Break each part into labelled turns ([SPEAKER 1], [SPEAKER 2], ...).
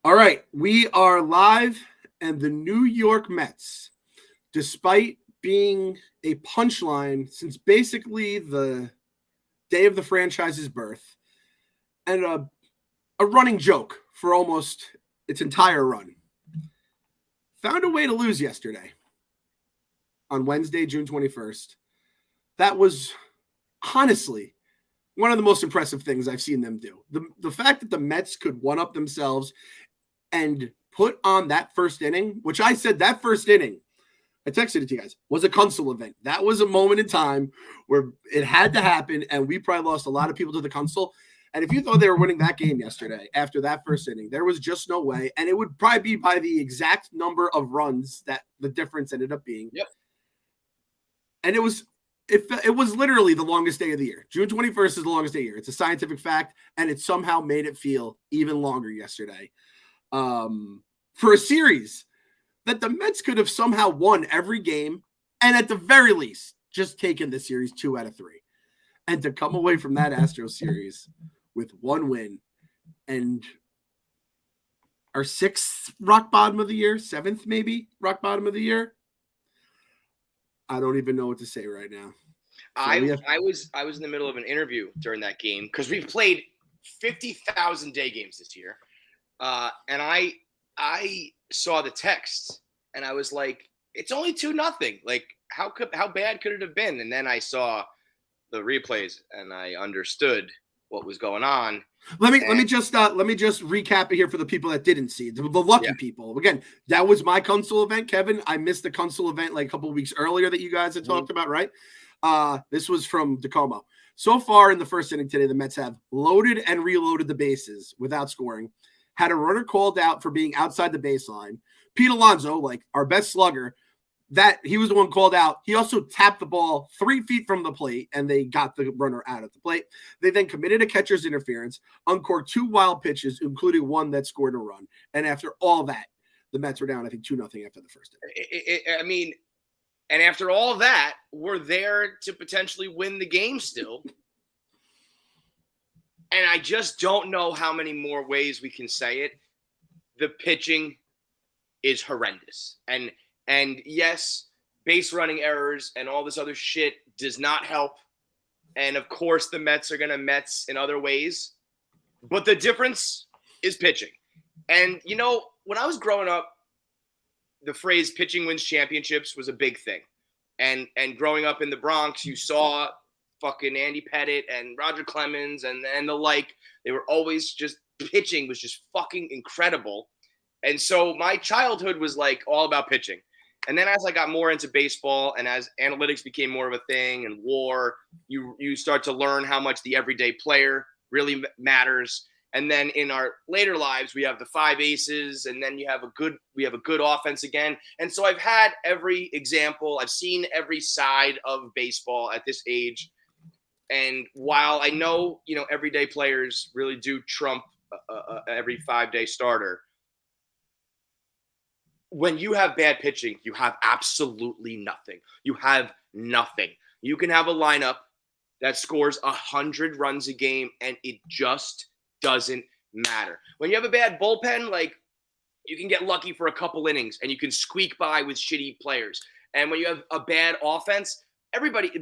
[SPEAKER 1] All right, we are live, and the New York Mets, despite being a punchline since basically the day of the franchise's birth, and a running joke for almost its entire run, found a way to lose yesterday on Wednesday, June 21st. That was honestly one of the most impressive things I've seen them do. The fact that the Mets could one-up themselves and put on that first inning, which I said that first inning, I texted it to you guys, was a console event. That was a moment in time where it had to happen, and we probably lost a lot of people to the console. And if you thought they were winning that game yesterday after that first inning, there was just no way. And it would probably be by the exact number of runs that the difference ended up being.
[SPEAKER 2] Yep.
[SPEAKER 1] And it was literally the longest day of the year. June 21st is the longest day of the year. It's a scientific fact, and it somehow made it feel even longer yesterday. For a series that the Mets could have somehow won every game, and at the very least, just taken the series 2 out of 3. And to come away from that Astros series with one win and our 6th rock bottom of the year, 7th maybe rock bottom of the year, I don't even know what to say right now. So
[SPEAKER 2] I was in the middle of an interview during that game because we've played 50,000 day games this year, and I saw the text and I was like, "It's only 2-0. Like, how bad could it have been?" And then I saw the replays and I understood what was going on.
[SPEAKER 1] Let me just recap it here for the people that didn't see the lucky people. Again, that was my console event, Kevin. I missed the console event like a couple of weeks earlier that you guys had talked about, right? This was from Tacoma. So far in the first inning today, the Mets have loaded and reloaded the bases without scoring. Had a runner called out for being outside the baseline. Pete Alonso, like our best slugger, that he was the one called out. He also tapped the ball 3 feet from the plate, and they got the runner out of the plate. They then committed a catcher's interference, uncorked 2 wild pitches, including one that scored a run. And after all that, the Mets were down, I think, 2-0 after the first inning.
[SPEAKER 2] And after all of that, we're there to potentially win the game still. And I just don't know how many more ways we can say it. The pitching is horrendous. And yes, base running errors and all this other shit does not help. And of course, the Mets are going to Mets in other ways. But the difference is pitching. And, you know, when I was growing up, the phrase pitching wins championships was a big thing. And growing up in the Bronx, you saw fucking Andy Pettit and Roger Clemens and the like. They were always just pitching was just fucking incredible. And so my childhood was like all about pitching. And then as I got more into baseball and as analytics became more of a thing and WAR, you start to learn how much the everyday player really matters. And then in our later lives, we have the 5 aces, and then we have a good offense again. And so I've had every example. I've seen every side of baseball at this age. And while I know, you know, everyday players really do trump every 5-day starter, when you have bad pitching, you have absolutely nothing. You have nothing. You can have a lineup that scores 100 runs a game, and it just doesn't matter. When you have a bad bullpen, like, you can get lucky for a couple innings, and you can squeak by with shitty players. And when you have a bad offense,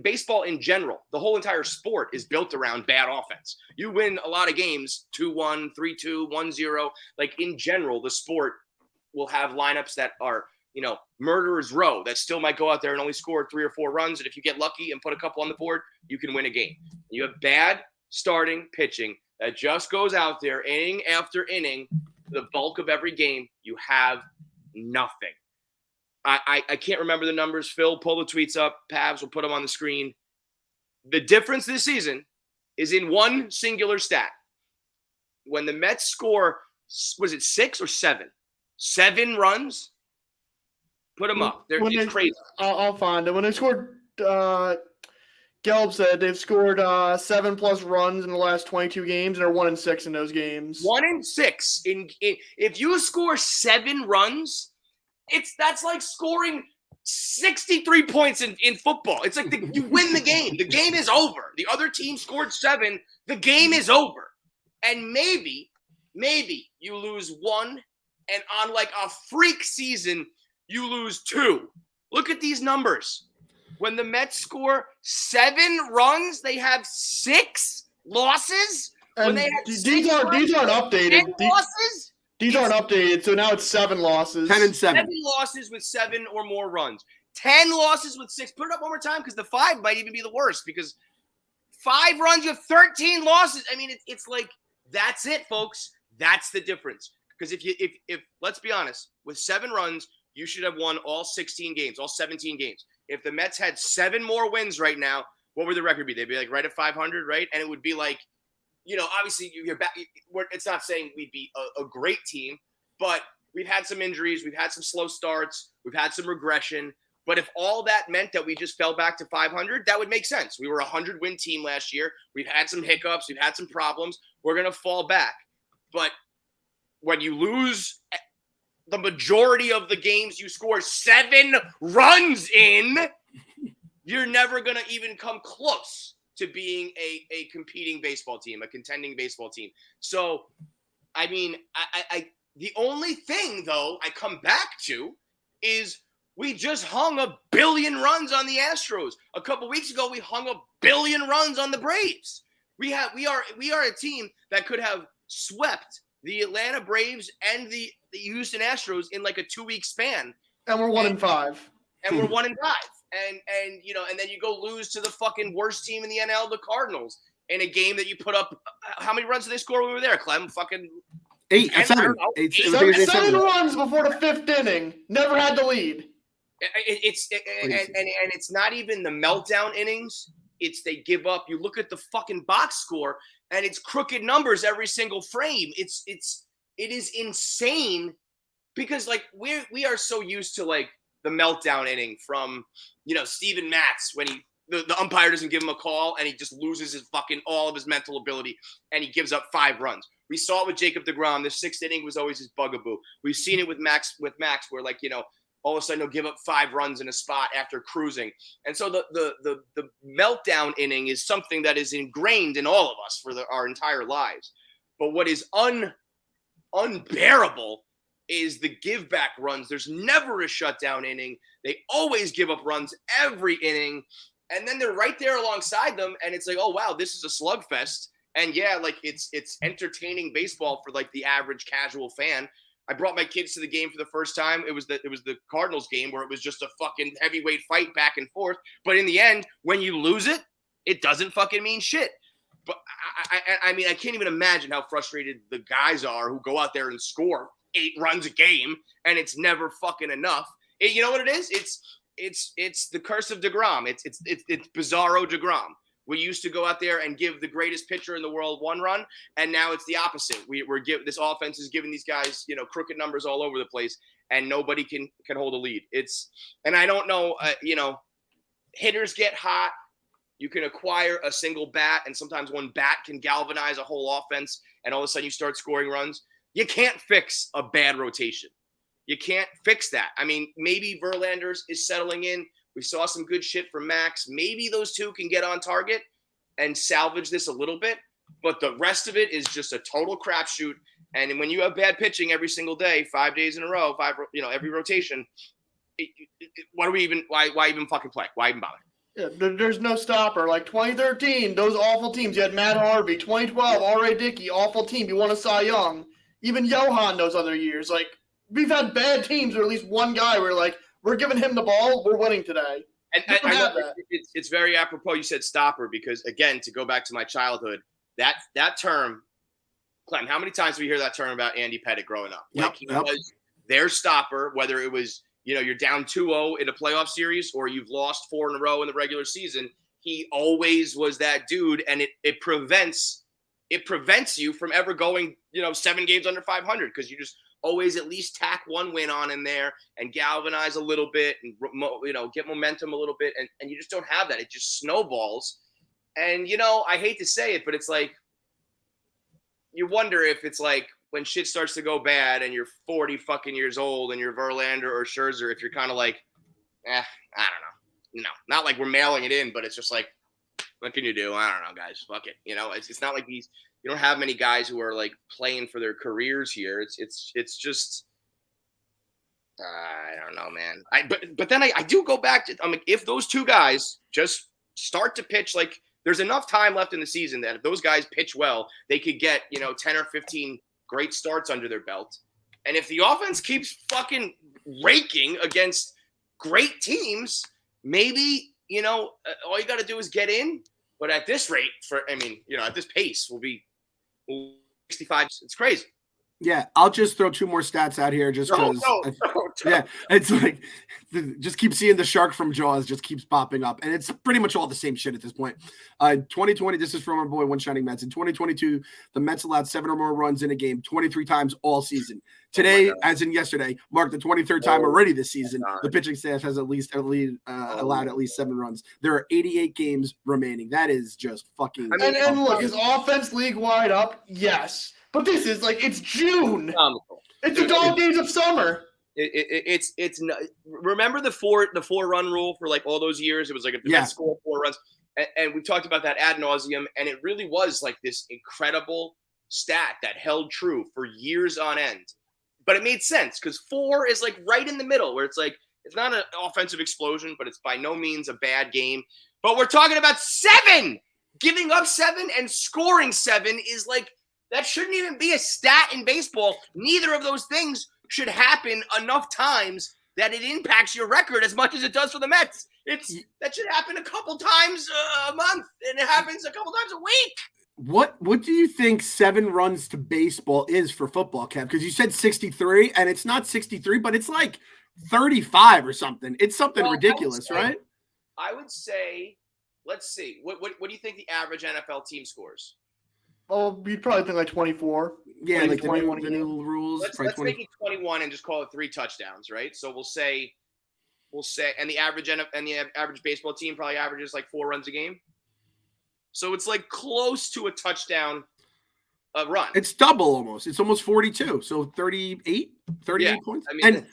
[SPEAKER 2] baseball in general, the whole entire sport is built around bad offense. You win a lot of games, 2-1, 3-2, 1-0. Like, in general, the sport will have lineups that are, you know, murderer's row that still might go out there and only score 3 or 4 runs. And if you get lucky and put a couple on the board, you can win a game. You have bad starting pitching that just goes out there inning after inning. The bulk of every game, you have nothing. I can't remember the numbers. Phil, pull the tweets up. Pavs will put them on the screen. The difference this season is in one singular stat. When the Mets score, was it 6 or 7? 7 runs? Put them up. It's crazy.
[SPEAKER 3] I'll find it. When they scored, Gelb said they've scored 7+ runs in the last 22 games, and they're 1-6 in those games.
[SPEAKER 2] 1-6. If you score 7 runs, that's like scoring 63 points in football. It's like you win the game. The game is over. The other team scored 7. The game is over. And maybe maybe you lose one, and on like a freak season, you lose two. Look at these numbers. When the Mets score 7 runs, they have 6 losses. When
[SPEAKER 3] And
[SPEAKER 2] they had
[SPEAKER 3] these aren't updated.
[SPEAKER 2] 10 losses.
[SPEAKER 3] These aren't updated, so now it's 7 losses.
[SPEAKER 1] 10 and 7.
[SPEAKER 2] 7 losses with 7 or more runs. 10 losses with 6. Put it up one more time because the 5 might even be the worst because 5 runs, you have 13 losses. I mean, it's like that's it, folks. That's the difference. Because if let's be honest, with 7 runs, you should have won all 16 games, all 17 games. If the Mets had 7 more wins right now, what would the record be? They'd be like right at 500, right? And it would be like, obviously you're back. It's not saying we'd be a great team, but we've had some injuries, we've had some slow starts, we've had some regression. But if all that meant that we just fell back to 500, that would make sense. We were a 100-win team last year. We've had some hiccups, we've had some problems. We're gonna fall back. But when you lose the majority of the games you score 7 runs in, you're never going to even come close to being a competing baseball team, a contending baseball team. So, I mean, I the only thing, though, I come back to is we just hung 1 billion runs on the Astros. A couple weeks ago, we hung 1 billion runs on the Braves. We are a team that could have swept the Atlanta Braves and the Houston Astros in like a 2-week span.
[SPEAKER 3] And we're 1-5.
[SPEAKER 2] And we're 1-5. And then you go lose to the fucking worst team in the NL, the Cardinals, in a game that you put up. How many runs did they score when we were there, Clem? Fucking
[SPEAKER 1] 8 or 7.
[SPEAKER 3] 7 runs before the 5th inning. Never had the lead.
[SPEAKER 2] And it's not even the meltdown innings. It's they give up. You look at the fucking box score, and it's crooked numbers every single frame. It is insane because like we are so used to like the meltdown inning from Steven Matz when the umpire doesn't give him a call and he just loses his fucking all of his mental ability and he gives up 5 runs. We saw it with Jacob deGrom. The 6th inning was always his bugaboo. We've seen it with Max where like all of a sudden he'll give up 5 runs in a spot after cruising. And so the meltdown inning is something that is ingrained in all of us for our entire lives. But what is unbearable is the give back runs. There's never a shutdown inning. They always give up runs every inning. And then they're right there alongside them. And it's like, oh, wow, this is a slugfest. And yeah, like it's entertaining baseball for like the average casual fan. I brought my kids to the game for the first time. It was the Cardinals game where it was just a fucking heavyweight fight back and forth. But in the end, when you lose it, it doesn't fucking mean shit. But I mean, I can't even imagine how frustrated the guys are who go out there and score 8 runs a game, and it's never fucking enough. You know what it is? It's the curse of DeGrom. It's Bizarro DeGrom. We used to go out there and give the greatest pitcher in the world 1 run, and now it's the opposite. This offense is giving these guys, crooked numbers all over the place, and nobody can hold a lead. And I don't know, hitters get hot. You can acquire a single bat, and sometimes one bat can galvanize a whole offense, and all of a sudden you start scoring runs. You can't fix a bad rotation. You can't fix that. I mean, maybe Verlander is settling in. We saw some good shit from Max. Maybe those 2 can get on target and salvage this a little bit, but the rest of it is just a total crapshoot. And when you have bad pitching every single day, 5 days in a row, every rotation, why even fucking play? Why even bother?
[SPEAKER 3] Yeah, there's no stopper. Like 2013, those awful teams. You had Matt Harvey. 2012, R.A. Dickey, awful team. You won a Cy Young. Even Johan those other years. Like, we've had bad teams, or at least one guy where like, we're giving him the ball, we're winning today.
[SPEAKER 2] And I know it's very apropos you said stopper because, again, to go back to my childhood, that term, Clem, how many times did we hear that term about Andy Pettitte growing up? Like he was their stopper, whether it was, you're down 2-0 in a playoff series or you've lost 4 in a row in the regular season. He always was that dude, and it prevents you from ever going, 7 games under 500 because you just always at least tack 1 win on in there and galvanize a little bit and, get momentum a little bit. And you just don't have that. It just snowballs. And, I hate to say it, but it's like, you wonder if it's like when shit starts to go bad and you're 40 fucking years old and you're Verlander or Scherzer, if you're kind of like, I don't know. Not like we're mailing it in, but it's just like, what can you do? I don't know, guys. Fuck it. It's not like you don't have many guys who are like playing for their careers here. It's just I don't know, man. But then I do go back to, I'm like, if those two guys just start to pitch, like there's enough time left in the season that if those guys pitch well, they could get 10 or 15 great starts under their belt. And if the offense keeps fucking raking against great teams, maybe all you got to do is get in. But at this rate, at this pace, we'll be 65. It's crazy.
[SPEAKER 1] Yeah, I'll just throw two more stats out here just because. Yeah, it's like just keep seeing the shark from Jaws just keeps popping up, and it's pretty much all the same shit at this point. 2020, this is from our boy One Shining Mets. In 2022, the Mets allowed 7 or more runs in a game 23 times all season. Today, as in yesterday, marked the 23rd time already this season. The pitching staff has allowed at least 7 runs. There are 88 games remaining. That is just fucking.
[SPEAKER 3] And look, is offense league wide up? Yes. But this is like it's June. It's the dog days of summer.
[SPEAKER 2] It's remember the 4-run rule for like all those years. It was like if the Mets score 4 runs, and we talked about that ad nauseum, and it really was like this incredible stat that held true for years on end. But it made sense because 4 is like right in the middle, where it's like it's not an offensive explosion, but it's by no means a bad game. But we're talking about 7. Giving up 7 and scoring 7 is like. That shouldn't even be a stat in baseball. Neither of those things should happen enough times that it impacts your record as much as it does for the Mets. That should happen a couple times a month, and it happens a couple times a week.
[SPEAKER 1] What do you think 7 runs to baseball is for football, Kev? Because you said 63, and it's not 63, but it's like 35 or something. It's something ridiculous, right?
[SPEAKER 2] I would say, let's see. What do you think the average NFL team scores?
[SPEAKER 3] Oh, you'd probably think like 24.
[SPEAKER 1] Yeah, like the new rules.
[SPEAKER 2] Let's make it 21 and just call it 3 touchdowns, right? So we'll say, and the average baseball team probably averages like 4 runs a game. So it's like close to a touchdown a run.
[SPEAKER 1] It's double almost. It's almost 42. So 38 points.
[SPEAKER 2] I mean,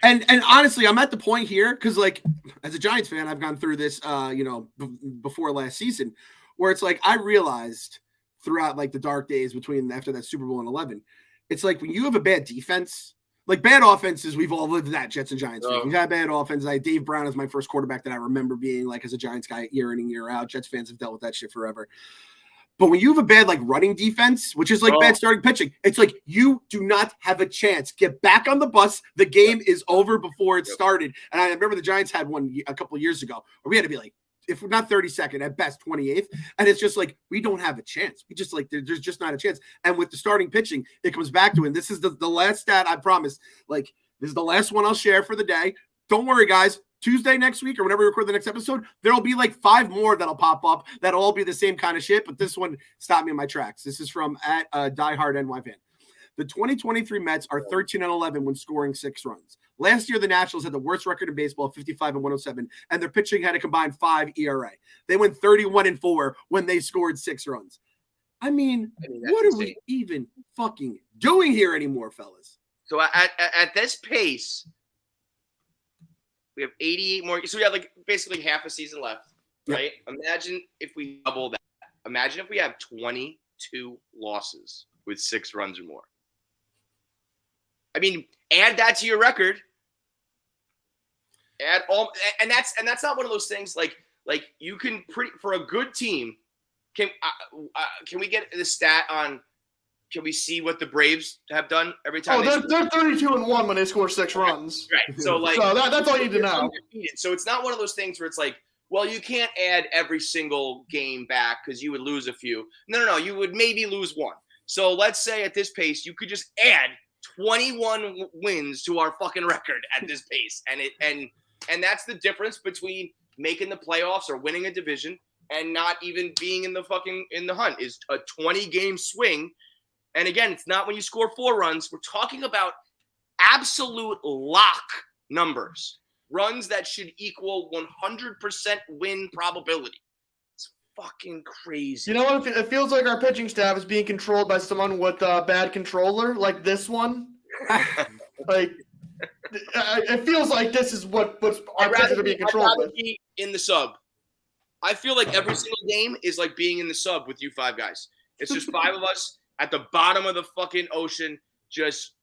[SPEAKER 1] and honestly, I'm at the point here because like as a Giants fan, I've gone through this, before last season, where it's like I realized. Throughout like the dark days after that Super Bowl in 11, it's like when you have a bad defense, like bad offenses, we've all lived that Jets and Giants. We've had bad offenses. Dave Brown is my first quarterback that I remember being like as a Giants guy year in and year out. Jets fans have dealt with that shit forever. But when you have a bad like running defense, which is like bad starting pitching, it's like you do not have a chance. Get back on the bus. The game is over before it started. And I remember the Giants had one a couple of years ago where we had to be like, if we're not 32nd, at best 28th. And it's just like, we don't have a chance. We just like, there's just not a chance. And with the starting pitching, it comes back to it. And this is the last stat, I promise. Like, this is the last one I'll share for the day. Don't worry, guys. Tuesday next week or whenever we record the next episode, there'll be like 5 more that'll pop up. That'll all be the same kind of shit. But this one stopped me in my tracks. This is from at Diehard NY Fan. The 2023 Mets are 13-11 when scoring 6 runs. Last year, the Nationals had the worst record in baseball, 55-107, and their pitching had a combined 5 ERA. They went 31-4 when they scored 6 runs. I mean what are we even fucking doing here anymore, fellas?
[SPEAKER 2] So at this pace, we have 88 more. So we have like basically half a season left, right? Yep. Imagine if we double that. Imagine if we have 22 losses with 6 runs or more. I mean, add that to your record. Add all, and that's not one of those things like you can for a good team. Can we get the stat on? Can we see what the Braves have done every time?
[SPEAKER 3] They're 32-1 when they score 6 runs.
[SPEAKER 2] Right. So
[SPEAKER 3] that's all you need to know.
[SPEAKER 2] So it's not one of those things where it's like, well, you can't add every single game back because you would lose a few. No. You would maybe lose 1. So let's say at this pace, you could just add 21 wins to our fucking record at this pace. And that's the difference between making the playoffs or winning a division and not even being in the hunt is a 20-game swing. And again, it's not when you score 4 runs. We're talking about absolute lock numbers, runs that should equal 100% win probability. It's fucking crazy.
[SPEAKER 3] You know what? It feels like our pitching staff is being controlled by someone with a bad controller, like this one. Like, it feels like this is what's our pitchers are being controlled with.
[SPEAKER 2] Be in the sub. I feel like every single game is like being in the sub with you 5 guys. It's just 5 of us at the bottom of the fucking ocean, just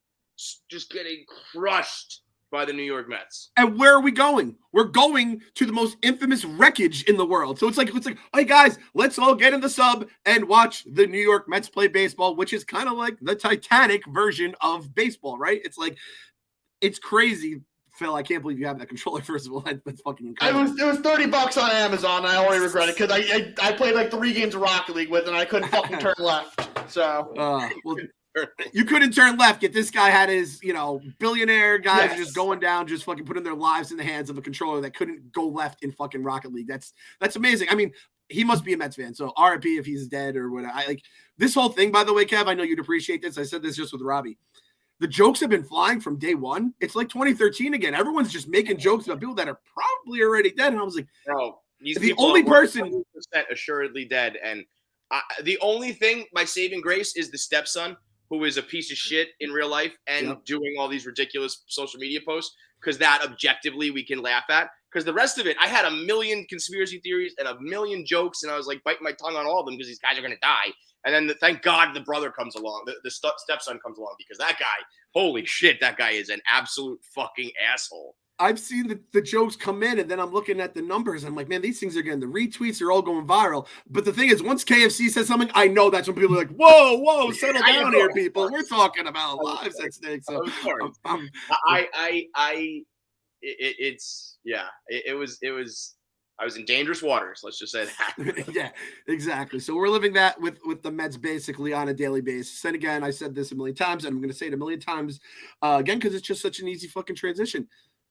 [SPEAKER 2] getting crushed by the New York Mets.
[SPEAKER 1] And where are we going? We're going to the most infamous wreckage in the world. So it's like, hey guys, let's all get in the sub and watch the New York Mets play baseball, which is kind of like the Titanic version of baseball, right? It's like, it's crazy. Phil, I can't believe you have that controller. First of all, that's fucking incredible.
[SPEAKER 3] It was $30 on Amazon. I already regret it because I played like 3 games of Rocket League with it, and I couldn't fucking turn left. So
[SPEAKER 1] well, you couldn't turn left. Yet this guy had his, billionaire guys just going down, just fucking putting their lives in the hands of a controller that couldn't go left in fucking Rocket League. That's amazing. I mean, he must be a Mets fan. So RIP if he's dead or whatever. I like this whole thing. By the way, Kev, I know you'd appreciate this. I said this just with Robbie. The jokes have been flying from day one. It's like 2013 again. Everyone's just making jokes about people that are probably already dead. And I was like,
[SPEAKER 2] bro, these
[SPEAKER 1] the only person
[SPEAKER 2] assuredly dead. And the only thing, my saving grace, is the stepson, who is a piece of shit in real life and doing all these ridiculous social media posts, because that objectively we can laugh at. Because the rest of it, I had a million conspiracy theories and a million jokes, and I was like biting my tongue on all of them because these guys are going to die. And then thank God the brother comes along, the stepson comes along, because that guy, holy shit, that guy is an absolute fucking asshole.
[SPEAKER 1] I've seen the jokes come in, and then I'm looking at the numbers. And I'm like, man, these things are getting the retweets. They're all going viral. But the thing is, once KFC says something, I know that's when people are like, whoa, settle down here, people. We're talking about lives at stake. So
[SPEAKER 2] I was in dangerous waters. Let's just say that.
[SPEAKER 1] Yeah, exactly. So we're living that with the Mets basically on a daily basis. And again, I said this a million times, and I'm going to say it a million times again, because it's just such an easy fucking transition.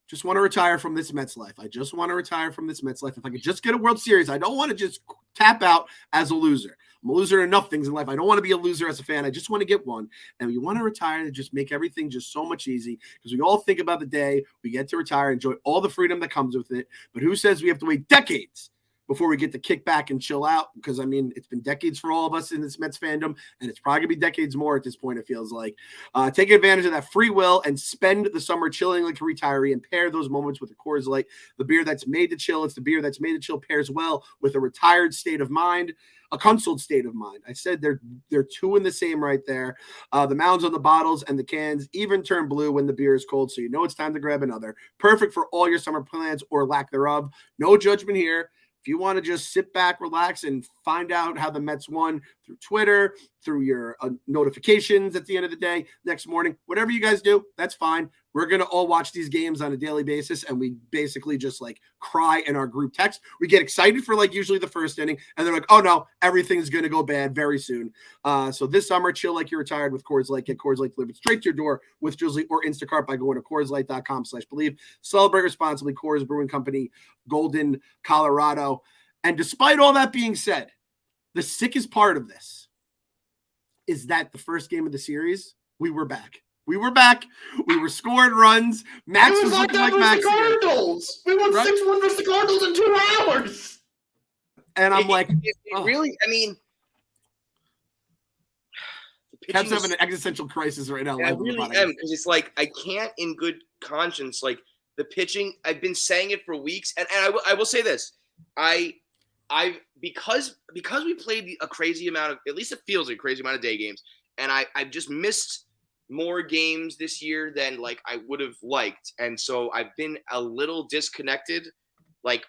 [SPEAKER 1] Just want to retire from this Mets life. I just want to retire from this Mets life. If I could just get a World Series, I don't want to just tap out as a loser. I'm a loser in enough things in life. I don't want to be a loser as a fan. I just want to get one. And we want to retire to just make everything just so much easy, because we all think about the day we get to retire, enjoy all the freedom that comes with it. But who says we have to wait decades before we get to kick back and chill out? Because, I mean, it's been decades for all of us in this Mets fandom, and it's probably going to be decades more at this point, it feels like. Take advantage of that free will and spend the summer chilling like a retiree, and pair those moments with a Coors Light, the beer that's made to chill. It's the beer that's made to chill, pairs well with a retired state of mind, a consoled state of mind. I said they're two in the same right there. The mounds on the bottles and the cans even turn blue when the beer is cold, so you know it's time to grab another. Perfect for all your summer plans or lack thereof. No judgment here. If you want to just sit back, relax, and find out how the Mets won through Twitter, through your notifications at the end of the day, next morning, whatever you guys do, that's fine. We're going to all watch these games on a daily basis, and we basically just like cry in our group text. We get excited for like usually the first inning, and they're like, oh no, everything's going to go bad very soon. So this summer, chill like you're retired with Coors Light. Get Coors Light delivered straight to your door with Drizzly or Instacart by going to CoorsLight.com/believe. Celebrate responsibly. Coors Brewing Company, Golden, Colorado. And despite all that being said, the sickest part of this is that the first game of the series, we were back. We were back. We were scoring runs. Max was looking like Max.
[SPEAKER 3] The Cardinals. We won 6-1 versus the Cardinals in 2 hours.
[SPEAKER 1] And I'm like,
[SPEAKER 2] really? I mean,
[SPEAKER 1] Kev's having an existential crisis right now.
[SPEAKER 2] I really am, because it's like I can't, in good conscience, like the pitching. I've been saying it for weeks, and I will say this: because we played a crazy amount of, at least it feels like a crazy amount of day games, and I've just missed more games this year than like I would have liked, and so I've been a little disconnected, like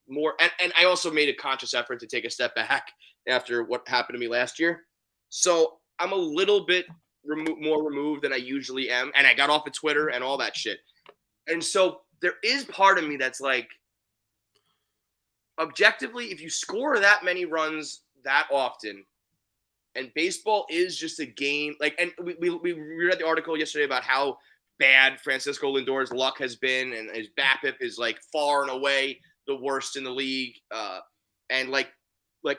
[SPEAKER 2] more, and I also made a conscious effort to take a step back after what happened to me last year, so I'm a little bit more removed than I usually am, and I got off of Twitter and all that shit, and so there is part of me that's like, objectively, if you score that many runs that often, and baseball is just a game, like, and we read the article yesterday about how bad Francisco Lindor's luck has been, and his BABIP is like far and away the worst in the league, and like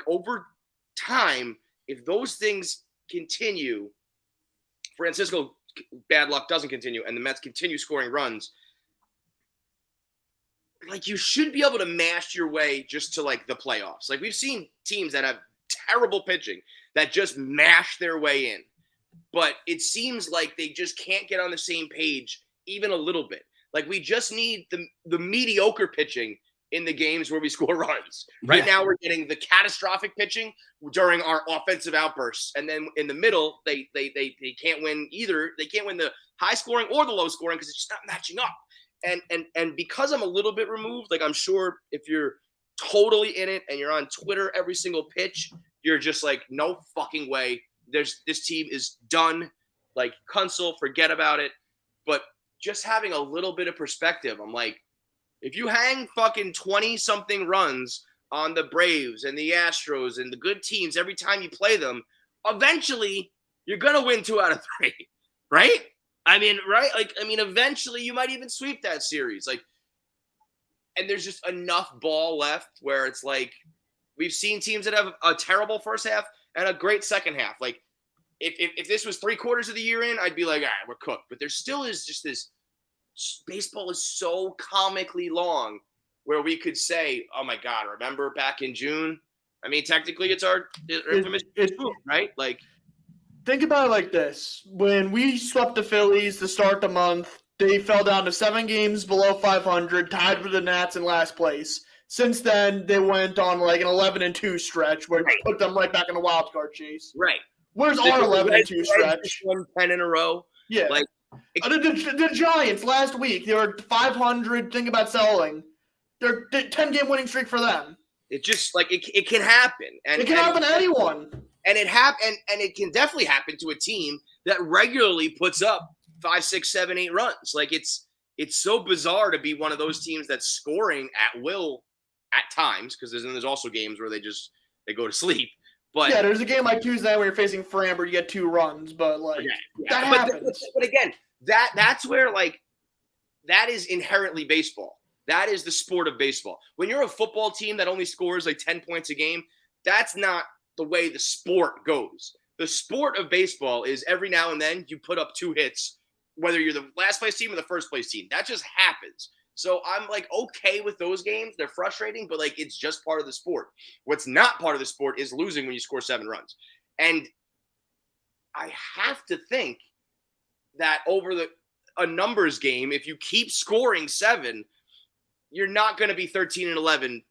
[SPEAKER 2] over time, if those things continue, Francisco bad luck doesn't continue, and the Mets continue scoring runs, like you should be able to mash your way just to like the playoffs. Like we've seen teams that have terrible pitching that just mash their way in, but it seems like they just can't get on the same page even a little bit. Like we just need the mediocre pitching in the games where we score runs. Right now, we're getting the catastrophic pitching during our offensive outbursts, and then in the middle, they can't win either. They can't win the high scoring or the low scoring because it's just not matching up. And because I'm a little bit removed, like I'm sure if you're totally in it and you're on Twitter every single pitch, you're just like, no fucking way. This team is done. Like Kunzel, forget about it. But just having a little bit of perspective, I'm like, if you hang fucking 20-something runs on the Braves and the Astros and the good teams every time you play them, eventually you're going to win 2 out of 3, right? Right? Eventually you might even sweep that series. Like, and there's just enough ball left where it's like we've seen teams that have a terrible first half and a great second half. Like, if this was 3/4 of the year in, I'd be like, all right, we're cooked. But there still is just this. Baseball is so comically long where we could say, oh my God, remember back in June? I mean, technically it's our infamous June, right? Like,
[SPEAKER 3] think about it like this. When we swept the Phillies to start the month, they fell down to 7 games below 500, tied with the Nats in last place. Since then, they went on like an 11-2 stretch where it put them right back in the wild card chase.
[SPEAKER 2] Right.
[SPEAKER 3] Where's our 11-2 stretch?
[SPEAKER 2] Won 10 in a row.
[SPEAKER 3] Yeah.
[SPEAKER 2] Like,
[SPEAKER 3] the Giants last week, they were 500. Think about selling. They're 10-game winning streak for them.
[SPEAKER 2] It just like it can happen, and
[SPEAKER 3] it can happen to anyone.
[SPEAKER 2] And it can definitely happen to a team that regularly puts up 5, 6, 7, 8 runs. Like it's so bizarre to be one of those teams that's scoring at will at times because there's also games where they go to sleep. But
[SPEAKER 3] yeah, there's a game like Tuesday where you're facing Fram where you get 2 runs, but like that happens.
[SPEAKER 2] But again, that's where like that is inherently baseball. That is the sport of baseball. When you're a football team that only scores like 10 points a game, that's not the way the sport goes. The sport of baseball is every now and then you put up 2 hits, whether you're the last place team or the first place team. That just happens. So I'm like okay with those games. They're frustrating, but like it's just part of the sport. What's not part of the sport is losing when you score 7 runs. And I have to think that over a numbers game, if you keep scoring 7, you're not going to be 13-11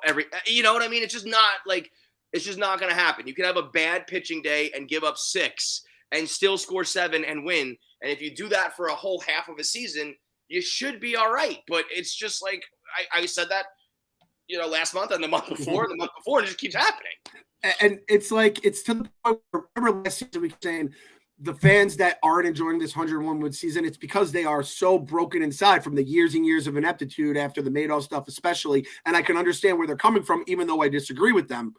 [SPEAKER 2] every. You know what I mean? It's just not going to happen. You can have a bad pitching day and give up 6 and still score 7 and win. And if you do that for a whole half of a season, you should be all right. But it's just like I said that, last month and the month before and the month before, and it just keeps happening.
[SPEAKER 1] And it's like it's to the point where remember last season we were saying the fans that aren't enjoying this 101-win season, it's because they are so broken inside from the years and years of ineptitude after the Madoff stuff, especially. And I can understand where they're coming from, even though I disagree with them.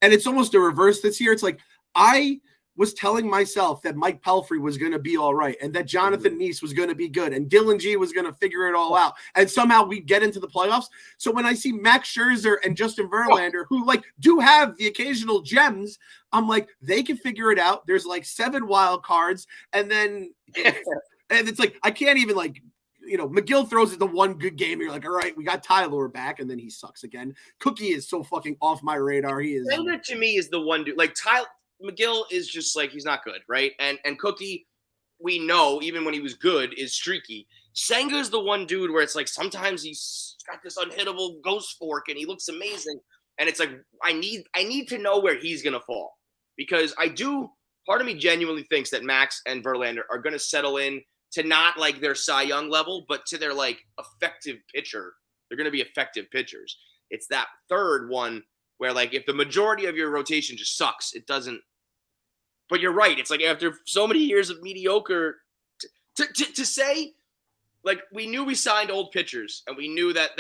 [SPEAKER 1] And it's almost a reverse this year. It's like I was telling myself that Mike Pelfrey was going to be all right and that Jonathan Neese was going to be good and Dylan G was going to figure it all out. And somehow we get into the playoffs. So when I see Max Scherzer and Justin Verlander, who like do have the occasional gems, I'm like, they can figure it out. There's like 7 wild cards. And then and it's like, I can't even like, McGill throws it the one good game. And you're like, all right, we got Tyler back. And then he sucks again. Cookie is so fucking off my radar. He is.
[SPEAKER 2] Senga to me is the one dude like Tyler. McGill is just like he's not good, right? And Cookie, we know even when he was good is streaky. Senga's the one dude where it's like sometimes he's got this unhittable ghost fork and he looks amazing, and it's like I need to know where he's gonna fall because part of me genuinely thinks that Max and Verlander are gonna settle in to not like their Cy Young level, but to their like effective pitcher. They're gonna be effective pitchers. It's that third one where like if the majority of your rotation just sucks, it doesn't. But you're right. It's like after so many years of mediocre, to say, like we knew we signed old pitchers and we knew that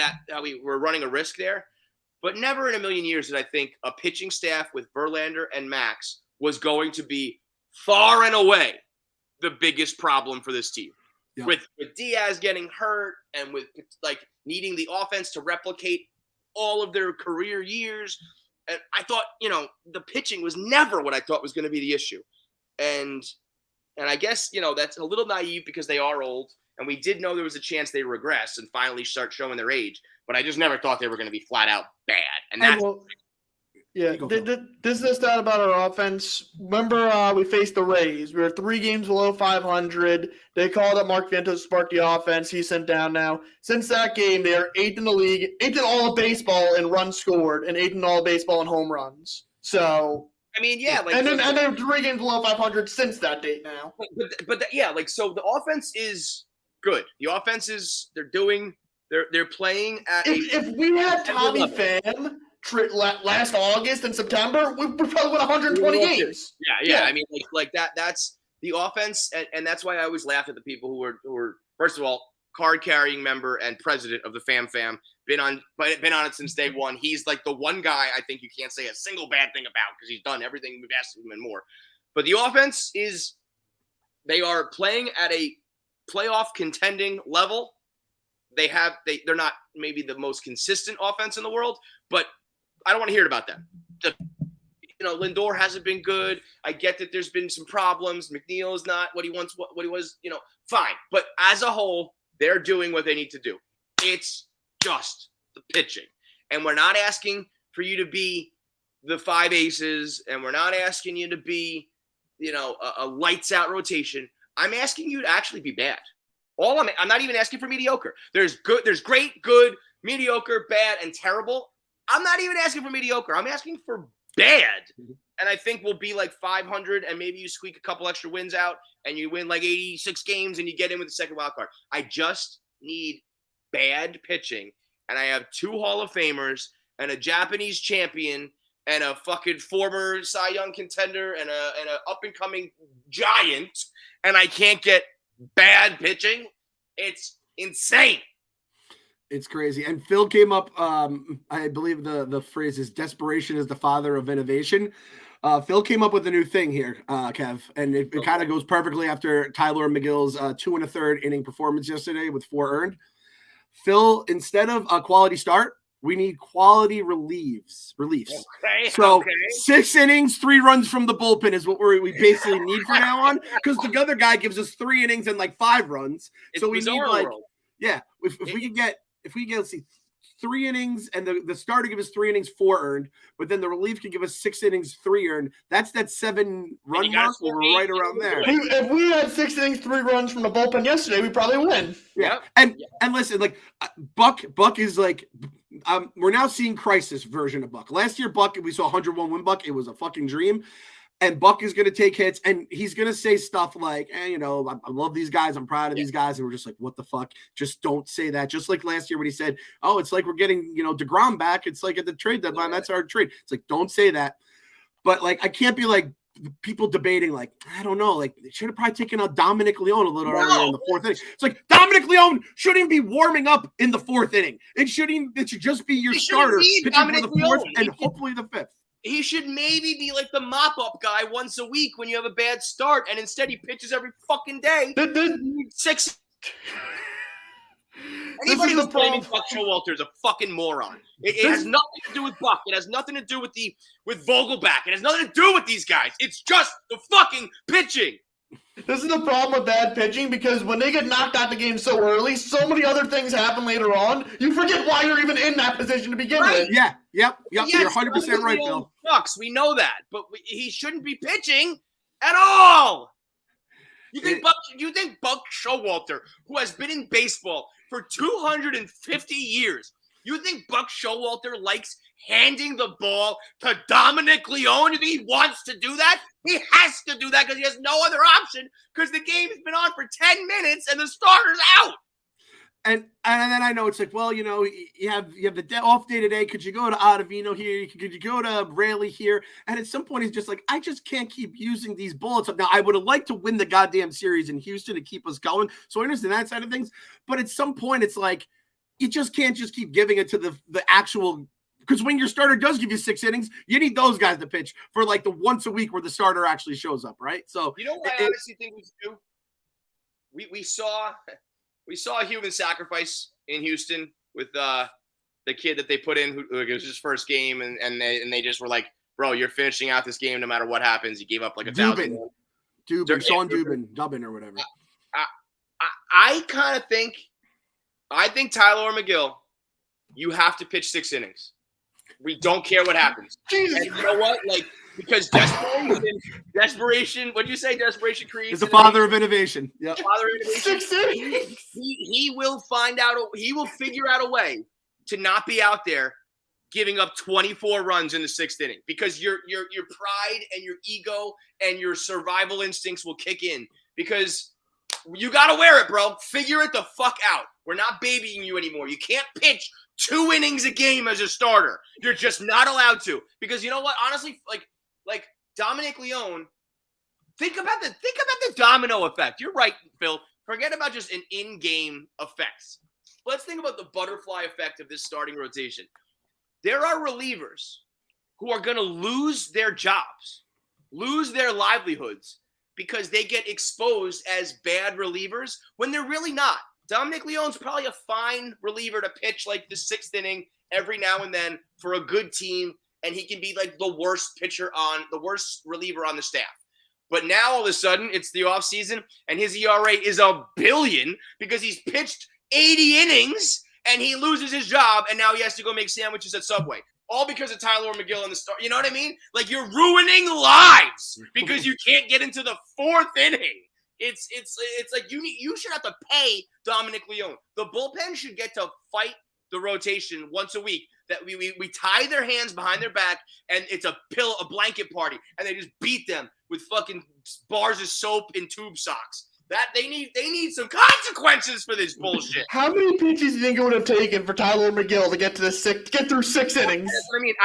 [SPEAKER 2] we were running a risk there, but never in a million years did I think a pitching staff with Verlander and Max was going to be far and away the biggest problem for this team. Yeah. With Diaz getting hurt and with like needing the offense to replicate all of their career years. And I thought, the pitching was never what I thought was going to be the issue. And I guess, that's a little naive because they are old. And we did know there was a chance they regress and finally start showing their age. But I just never thought they were going to be flat out bad. And that's
[SPEAKER 3] Yeah, this is a stat about our offense. Remember, we faced the Rays. We were 3 games below 500. They called up Mark Vientos to spark the offense. He's sent down now. Since that game, they are 8th in the league, 8th in all of baseball in runs scored, and 8th in all of baseball in home runs. So,
[SPEAKER 2] I mean, yeah, like,
[SPEAKER 3] and they're 3 games below 500 since that date now.
[SPEAKER 2] So the offense is good. The offense is they're playing at.
[SPEAKER 3] If we had Tommy Pham last August and September, we probably win 120 games.
[SPEAKER 2] Yeah. I mean, like that. That's the offense, and that's why I always laugh at the people who were first of all card-carrying member and president of the Fam. Been on it since day one. He's like the one guy I think you can't say a single bad thing about because he's done everything we've asked of him and more. But the offense they are playing at a playoff contending level. They're not maybe the most consistent offense in the world, but I don't want to hear about them. Lindor hasn't been good. I get that there's been some problems. McNeil is not what he was, fine. But as a whole, they're doing what they need to do. It's just the pitching. And we're not asking for you to be the 5 aces, and we're not asking you to be, a lights out rotation. I'm asking you to actually be bad. I'm not even asking for mediocre. There's great, good, mediocre, bad, and terrible. I'm not even asking for mediocre. I'm asking for bad. And I think we'll be like 500 and maybe you squeak a couple extra wins out and you win like 86 games and you get in with the second wild card. I just need bad pitching. And I have 2 Hall of Famers and a Japanese champion and a fucking former Cy Young contender and a up-and-coming giant. And I can't get bad pitching. It's insane.
[SPEAKER 1] It's crazy. And Phil came up, I believe the phrase is desperation is the father of innovation. Phil came up with a new thing here, Kev, and it kind of goes perfectly after Tyler McGill's 2 1/3 inning performance yesterday with 4 earned. Phil, instead of a quality start, we need quality reliefs.
[SPEAKER 2] Okay,
[SPEAKER 1] so 6 innings, 3 runs from the bullpen is what we basically need from now on, because the other guy gives us 3 innings and like 5 runs. So we need if we could get, let's see, 3 innings and the starter give us 3 innings, 4 earned, but then the relief can give us 6 innings, 3 earned. That's that 7 run mark. We're right around there.
[SPEAKER 3] If we had 6 innings, 3 runs from the bullpen yesterday, we probably win.
[SPEAKER 1] Yeah. And listen, like Buck is like, we're now seeing crisis version of Buck. Last year, Buck, we saw 101 win Buck. It was a fucking dream. And Buck is going to take hits, and he's going to say stuff like, I love these guys. I'm proud of these guys. And we're just like, what the fuck? Just don't say that. Just like last year when he said, oh, it's like we're getting, DeGrom back. It's like at the trade deadline. That's our trade. It's like, don't say that. But, like, I can't be like people debating, like, I don't know, like, they should have probably taken out Dominic Leone a little earlier in the 4th inning. It's like, Dominic Leone shouldn't be warming up in the 4th inning. It should just be your starter pitching for the 4th and hopefully the 5th.
[SPEAKER 2] He should maybe be like the mop-up guy once a week when you have a bad start, and instead he pitches every fucking day. 6. Anybody who's blaming Buck Showalter is a fucking moron. It has nothing to do with Buck. It has nothing to do with Vogelback. It has nothing to do with these guys. It's just the fucking pitching.
[SPEAKER 3] This is the problem with bad pitching, because when they get knocked out the game so early, so many other things happen later on. You forget why you're even in that position to begin with.
[SPEAKER 1] Yeah. Yep. Yes, you're 100% right, Bill.
[SPEAKER 2] Sucks. We know that, but he shouldn't be pitching at all. You think Buck Showalter, who has been in baseball for 250 years, you think Buck Showalter likes handing the ball to Dominic Leone? You think he wants to do that? He has to do that because he has no other option, because the game has been on for 10 minutes and the starter's out.
[SPEAKER 1] And then I know it's like, well, you have the off day today. Could you go to Ottavino here? Could you go to Raleigh here? And at some point, he's just like, I just can't keep using these bullets. Now, I would have liked to win the goddamn series in Houston to keep us going. So I understand that side of things. But at some point, it's like, you just can't just keep giving it to the actual, because when your starter does give you 6 innings, you need those guys to pitch for like the once a week where the starter actually shows up, right? So
[SPEAKER 2] you know what I honestly think we should do? We saw a human sacrifice in Houston with the kid that they put in who it was his first game, and they just were like, bro, you're finishing out this game no matter what happens. He gave up like 1,000.
[SPEAKER 1] Sean Dubin or whatever.
[SPEAKER 2] I think Tyler McGill, you have to pitch 6 innings. We don't care what happens.
[SPEAKER 3] Jesus.
[SPEAKER 2] And you know what? Like, because desperation. What'd you say? Desperation creates.
[SPEAKER 1] Is the father of innovation. Yep.
[SPEAKER 2] Father of innovation.
[SPEAKER 3] 6 innings.
[SPEAKER 2] He will find out. He will figure out a way to not be out there giving up 24 runs in the 6th inning, because your pride and your ego and your survival instincts will kick in, because you got to wear it, bro. Figure it the fuck out. We're not babying you anymore. You can't pitch 2 innings a game as a starter. You're just not allowed to, because you know what? Honestly, like Dominic Leone, think about the domino effect. You're right, Phil. Forget about just an in-game effects. Let's think about the butterfly effect of this starting rotation. There are relievers who are going to lose their jobs, lose their livelihoods, because they get exposed as bad relievers when they're really not. Dominic Leone's probably a fine reliever to pitch like the 6th inning every now and then for a good team, and he can be like the worst reliever on the staff. But now all of a sudden it's the offseason and his ERA is $1 billion because he's pitched 80 innings and he loses his job, and now he has to go make sandwiches at Subway. All because of Tyler McGill in the start. You know what I mean? Like, you're ruining lives because you can't get into the 4th inning. It's like you should have to pay Dominic Leone. The bullpen should get to fight the rotation once a week. That we tie their hands behind their back, and it's a blanket party, and they just beat them with fucking bars of soap and tube socks. That they need some consequences for this bullshit.
[SPEAKER 3] How many pitches do you think it would have taken for Tyler McGill to get through 6 innings?
[SPEAKER 2] I mean,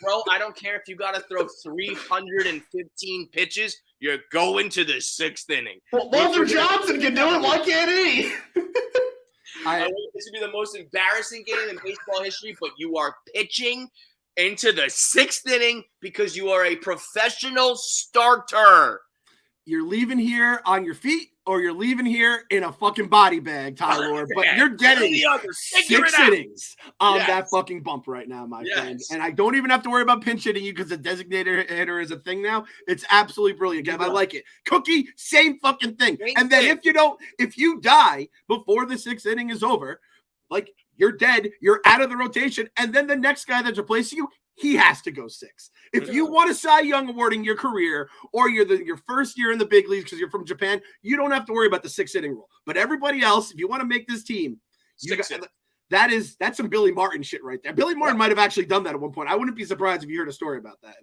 [SPEAKER 2] bro. I don't care if you got to throw 315 pitches. You're going to the 6th inning.
[SPEAKER 3] Well, Walter Johnson can do it. Why can't he?
[SPEAKER 2] I want this to be the most embarrassing game in baseball history, but you are pitching into the 6th inning because you are a professional starter.
[SPEAKER 1] You're leaving here on your feet, or you're leaving here in a fucking body bag, Tyler. But you're getting 6 innings on that fucking bump right now, my friend. And I don't even have to worry about pinch hitting you because the designated hitter is a thing now. It's absolutely brilliant, Kev. I like it. Cookie, same fucking thing. And then if you die before the 6th inning is over, like, you're dead, you're out of the rotation, and then the next guy that's replacing you, he has to go 6. If you want a Cy Young award in your career, or your first year in the big leagues because you're from Japan, you don't have to worry about the 6 inning rule. But everybody else, if you want to make this team, that's some Billy Martin shit right there. Billy Martin might have actually done that at one point. I wouldn't be surprised if you heard a story about that.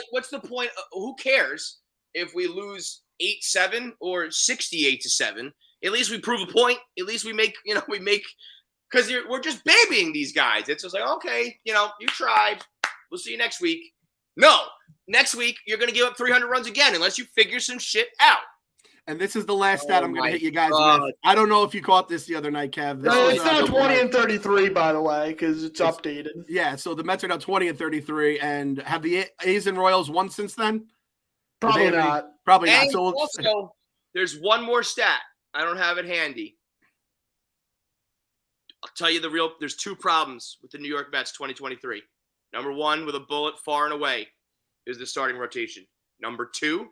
[SPEAKER 2] What's the point? Who cares if we lose 8-7 or 68-7? At least we prove a point. At least we make because we're just babying these guys. It's just like, okay, you tried. We'll see you next week. No, next week you're going to give up 300 runs again unless you figure some shit out.
[SPEAKER 1] And this is the last stat I'm going to hit you guys with. I don't know if you caught this the other night, Kev.
[SPEAKER 3] It's now 20-33, by the way, because it's updated.
[SPEAKER 1] Yeah, so the Mets are now 20-33, and have the A's and Royals won since then?
[SPEAKER 3] Probably not.
[SPEAKER 1] Probably not.
[SPEAKER 2] And
[SPEAKER 1] So
[SPEAKER 2] also, there's one more stat. I don't have it handy. I'll tell you there's 2 problems with the New York Mets 2023. Number 1, with a bullet far and away, is the starting rotation. Number 2,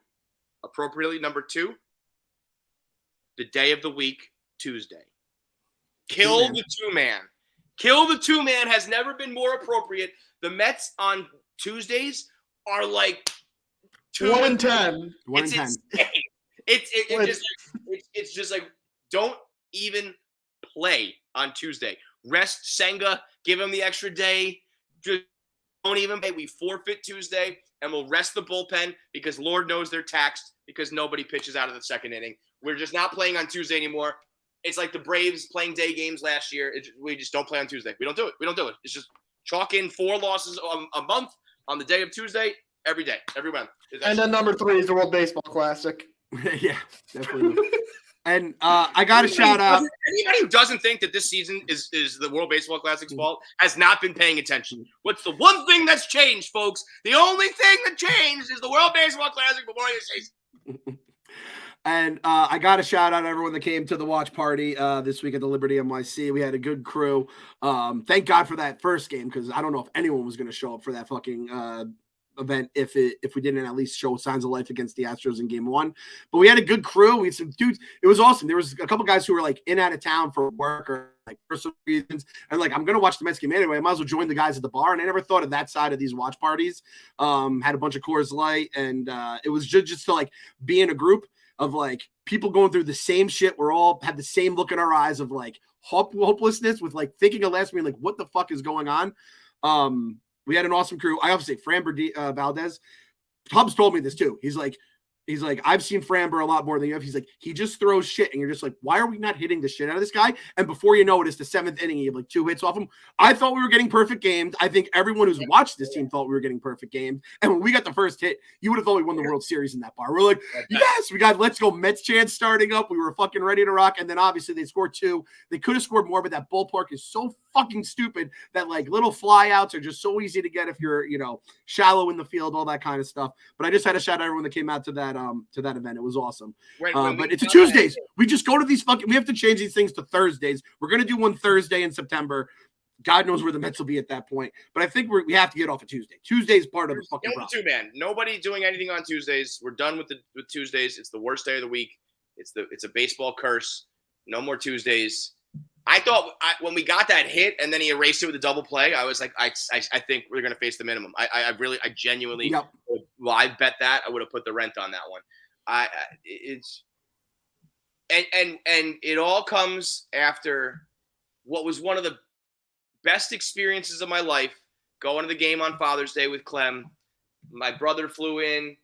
[SPEAKER 2] the day of the week, Tuesday. Kill the 2-man. Kill the 2-man has never been more appropriate. The Mets on Tuesdays are like
[SPEAKER 3] 1-10.
[SPEAKER 2] It's insane. It's just like, don't even play on Tuesday. Rest Senga, give him the extra day. Just don't even pay. We forfeit Tuesday, and we'll rest the bullpen because Lord knows they're taxed because nobody pitches out of the 2nd inning. We're just not playing on Tuesday anymore. It's like the Braves playing day games last year. We just don't play on Tuesday. We don't do it. It's just chalk in 4 losses a month on the day of Tuesday every day, every month.
[SPEAKER 3] And then number 3 is the World Baseball Classic.
[SPEAKER 1] Yeah, definitely. And I got to shout out.
[SPEAKER 2] Anybody who doesn't think that this season is the World Baseball Classic's fault has not been paying attention. What's the one thing that's changed, folks? The only thing that changed is the World Baseball Classic Memorial Season.
[SPEAKER 1] And I got to shout out everyone that came to the watch party this week at the Liberty NYC. We had a good crew. Thank God for that first game, because I don't know if anyone was going to show up for that fucking event if we didn't at least show signs of life against the Astros in Game 1. But we had a good crew. We had some dudes. It was awesome. There was a couple guys who were like in out of town for work or like personal reasons, and like I'm gonna watch the Mets game anyway. I might as well join the guys at the bar. And I never thought of that side of these watch parties. Had a bunch of Coors Light, and it was just to like be in a group of like people going through the same shit. We're all had the same look in our eyes of like hopelessness with like thinking of last week, like what the fuck is going on. We had an awesome crew. I obviously Framber Valdez. Tubbs told me this too. He's like, I've seen Framber a lot more than you have. He's like, he just throws shit, and you're just like, why are we not hitting the shit out of this guy? And before you know it, it's the 7th inning. You have like 2 hits off him. I thought we were getting perfect games. I think everyone who's watched this team thought we were getting perfect games. And when we got the first hit, you would have thought we won the World Series in that bar. We're like, yes, we got Let's Go Mets chants starting up. We were fucking ready to rock. And then obviously they scored 2. They could have scored more, but that ballpark is so fucking stupid that like little fly outs are just so easy to get if you're, shallow in the field, all that kind of stuff. But I just had to shout out everyone that came out to that event. It was awesome. But it's a Tuesdays. We just go to these we have to change these things to Thursdays. We're going to do one Thursday in September. God knows where the Mets will be at that point. But I think we have to get off a Tuesday. Tuesday is part of the fucking problem.
[SPEAKER 2] Man. Nobody doing anything on Tuesdays. We're done with Tuesdays. It's the worst day of the week. It's a baseball curse. No more Tuesdays. I thought when we got that hit and then he erased it with a double play, I was like, I think we're going to face the minimum. I genuinely, well, I bet that I would have put the rent on that one. And it all comes after what was one of the best experiences of my life, going to the game on Father's Day with Clem. My brother flew in.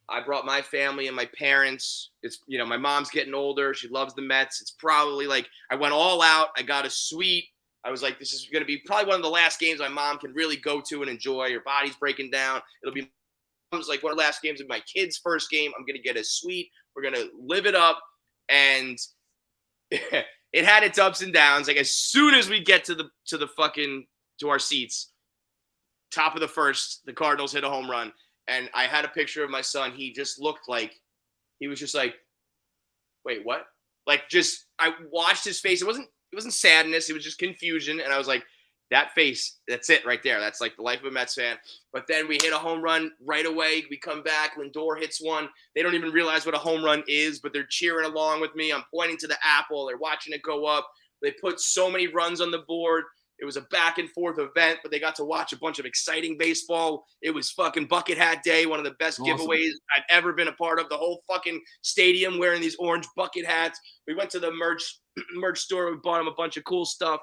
[SPEAKER 2] I brought my family and my parents. It's, my mom's getting older. She loves the Mets. It's probably like I went all out. I got a suite. I was like, this is going to be probably one of the last games my mom can really go to and enjoy. Her body's breaking down. It'll be like one of the last games of my kid's first game. I'm going to get a suite. We're going to live it up. And it had its ups and downs. Like as soon as we get to our seats, top of the first, the Cardinals hit a home run. And I had a picture of my son. He just looked like he was just like, wait, what? Like I watched his face. It wasn't sadness. It was just confusion. And I was like, that face, that's it right there. That's like the life of a Mets fan. But then we hit a home run right away. We come back. Lindor hits one. They don't even realize what a home run is, but they're cheering along with me. I'm pointing to the apple. They're watching it go up. They put so many runs on the board. It was a back and forth event, but they got to watch a bunch of exciting baseball. It was fucking Bucket Hat Day, one of the best giveaways I've ever been a part of. The whole fucking stadium wearing these orange bucket hats. We went to the merch store. We bought him a bunch of cool stuff.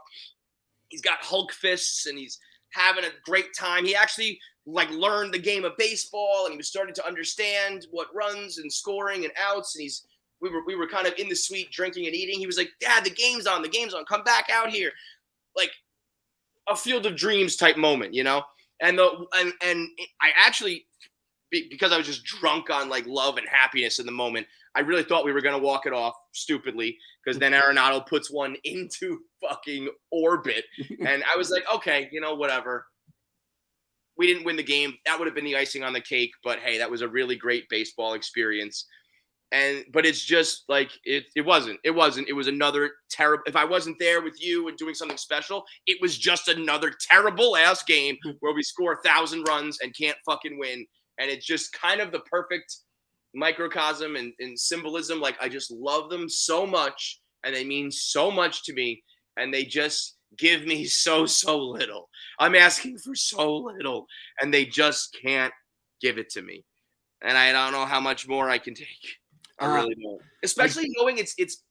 [SPEAKER 2] He's got Hulk fists and he's having a great time. He actually learned the game of baseball and he was starting to understand what runs and scoring and outs. And we were kind of in the suite drinking and eating. He was like, Dad, the game's on. Come back out here. Like a Field of Dreams type moment, And I actually, because I was just drunk on love and happiness in the moment, I really thought we were going to walk it off stupidly because then Arenado puts one into fucking orbit. And I was like, okay, whatever. We didn't win the game. That would have been the icing on the cake. But hey, that was a really great baseball experience. But it's just it wasn't. It was another terrible. If I wasn't there with you and doing something special, it was just another terrible ass game where we score 1,000 runs and can't fucking win. And it's just kind of the perfect microcosm and symbolism. I just love them so much and they mean so much to me and they just give me so little. I'm asking for so little and they just can't give it to me. And I don't know how much more I can take. I really don't. Especially knowing it's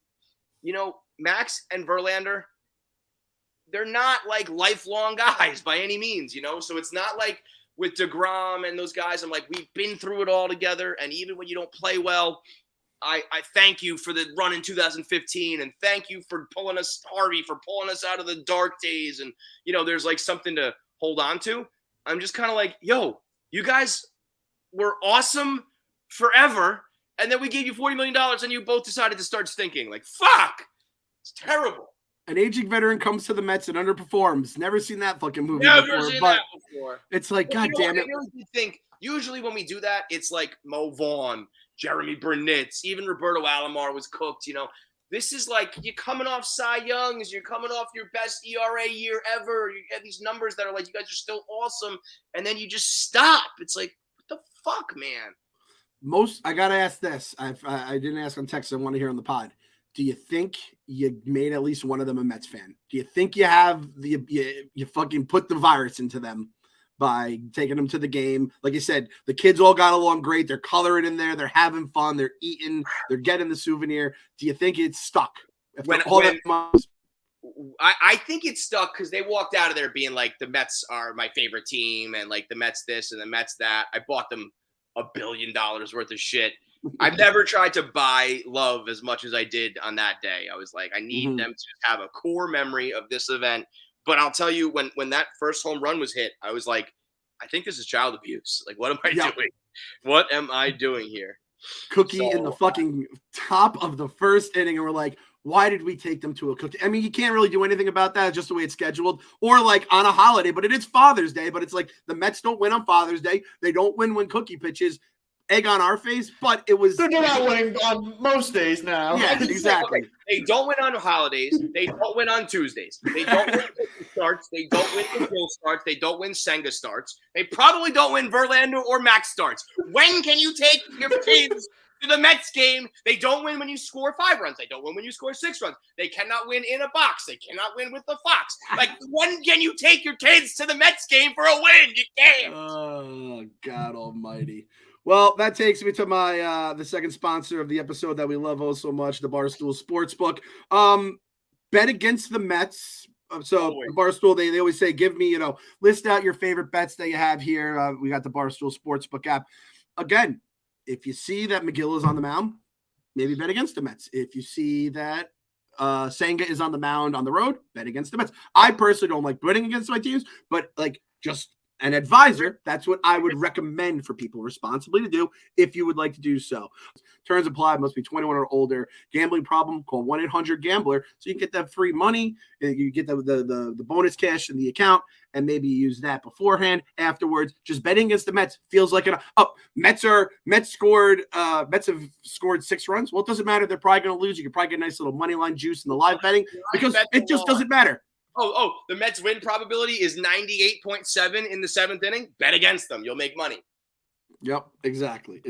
[SPEAKER 2] Max and Verlander, they're not lifelong guys by any means, So it's not like with DeGrom and those guys, I'm we've been through it all together. And even when you don't play well, I thank you for the run in 2015. And thank you for Harvey, for pulling us out of the dark days. And, there's something to hold on to. I'm just kind of yo, you guys were awesome forever. And then we gave you $40 million and you both decided to start stinking. Fuck. It's terrible.
[SPEAKER 1] An aging veteran comes to the Mets and underperforms. Never seen that fucking movie before. It's God damn it.
[SPEAKER 2] I really think usually when we do that, it's Mo Vaughn, Jeremy Burnitz, even Roberto Alomar was cooked, This is you're coming off Cy Youngs. You're coming off your best ERA year ever. You get these numbers that are you guys are still awesome. And then you just stop. It's fuck, man?
[SPEAKER 1] I gotta ask this. I didn't ask on text. I want to hear on the pod. Do you think you made at least one of them a Mets fan? Do you think you have you fucking put the virus into them by taking them to the game? Like you said, the kids all got along great. They're coloring in there. They're having fun. They're eating. They're getting the souvenir. Do you think it's stuck?
[SPEAKER 2] I think it's stuck because they walked out of there being like, the Mets are my favorite team, and like the Mets this and the Mets that. I bought them $1 billion worth of shit. I've never tried to buy love as much as I did on that day. I was like, I need them to have a core memory of this event. But I'll tell you, when that first home run was hit, I was like, I think this is child abuse. Like, what am I doing? What am I doing here?
[SPEAKER 1] Cookie in the fucking top of the first inning, and we're like, why did we take them to a cookie? I mean, you can't really do anything about that, just the way it's scheduled, or like on a holiday, but it is Father's Day. But it's like the Mets don't win on Father's Day. They don't win when Cookie pitches. Egg on our face, but it was.
[SPEAKER 3] They're not winning on most days now.
[SPEAKER 1] Yeah, exactly.
[SPEAKER 2] Okay. They don't win on holidays. They don't win on Tuesdays. They don't win starts. They don't win Gill starts. They don't win Senga starts. They probably don't win Verlander or Max starts. When can you take your kids to the Mets game? They don't win when you score 5 runs. They don't win when you score 6 runs. They cannot win in a box. They cannot win with the Fox. Like, when can you take your kids to the Mets game for a win? You can't.
[SPEAKER 1] Oh, God almighty. Well, that takes me to my the second sponsor of the episode that we love oh so much, the Barstool Sportsbook. Bet against the Mets. So the Barstool, they always say, give me, list out your favorite bets that you have here. We got the Barstool Sportsbook app. Again, if you see that McGill is on the mound, maybe bet against the Mets. If you see that Senga is on the mound on the road, bet against the Mets. I personally don't like betting against my teams, but like just an advisor, that's what I would recommend for people responsibly to do if you would like to do so. Terms apply, must be 21 or older. Gambling problem, call 1-800-GAMBLER so you can get that free money. You get the bonus cash in the account, and maybe you use that beforehand. Afterwards, just betting against the Mets feels like Mets have scored 6 runs. Well, it doesn't matter. They're probably going to lose. You can probably get a nice little money line juice in the live betting because it just doesn't matter.
[SPEAKER 2] The Mets win probability is 98.7 in the 7th inning. Bet against them. You'll make money.
[SPEAKER 1] Yep, exactly.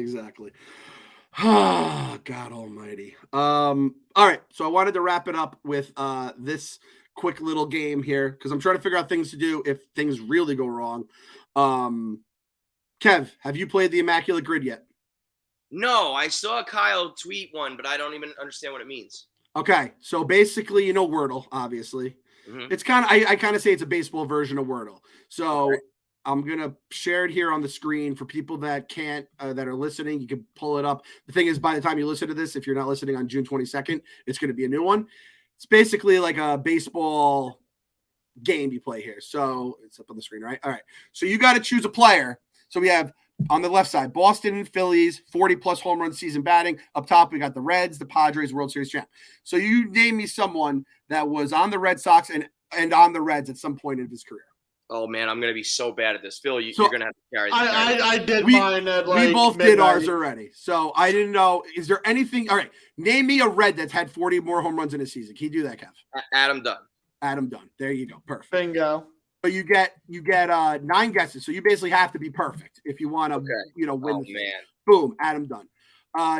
[SPEAKER 1] Oh, God almighty. All right, so I wanted to wrap it up with this quick little game here because I'm trying to figure out things to do if things really go wrong. Kev, have you played the Immaculate Grid yet?
[SPEAKER 2] No, I saw Kyle tweet one, but I don't even understand what it means.
[SPEAKER 1] Okay, so basically, Wordle, obviously. Mm-hmm. It's kind of I kind of say it's a baseball version of Wordle. So I'm gonna share it here on the screen for people that can't that are listening. You can pull it up. The thing is, by the time you listen to this, if you're not listening on June 22nd, it's going to be a new one. It's basically like a baseball game you play here. So it's up on the screen, right? All right. So you got to choose a player. So we have on the left side, Boston Phillies, 40-plus home run season batting. Up top, we got the Reds, the Padres, World Series champ. So you name me someone that was on the Red Sox and on the Reds at some point in his career.
[SPEAKER 2] Oh, man, I'm going to be so bad at this. Phil, you're going to have to carry this.
[SPEAKER 3] I did mine at
[SPEAKER 1] we both did ours already. So I didn't know. Is there anything? All right, name me a Red that's had 40 more home runs in a season. Can you do that, Kev?
[SPEAKER 2] Adam Dunn.
[SPEAKER 1] Adam Dunn. There you go. Perfect.
[SPEAKER 3] Bingo.
[SPEAKER 1] So you get 9 guesses. So you basically have to be perfect if you want to, win.
[SPEAKER 2] Oh, man.
[SPEAKER 1] Boom, Adam Dunn.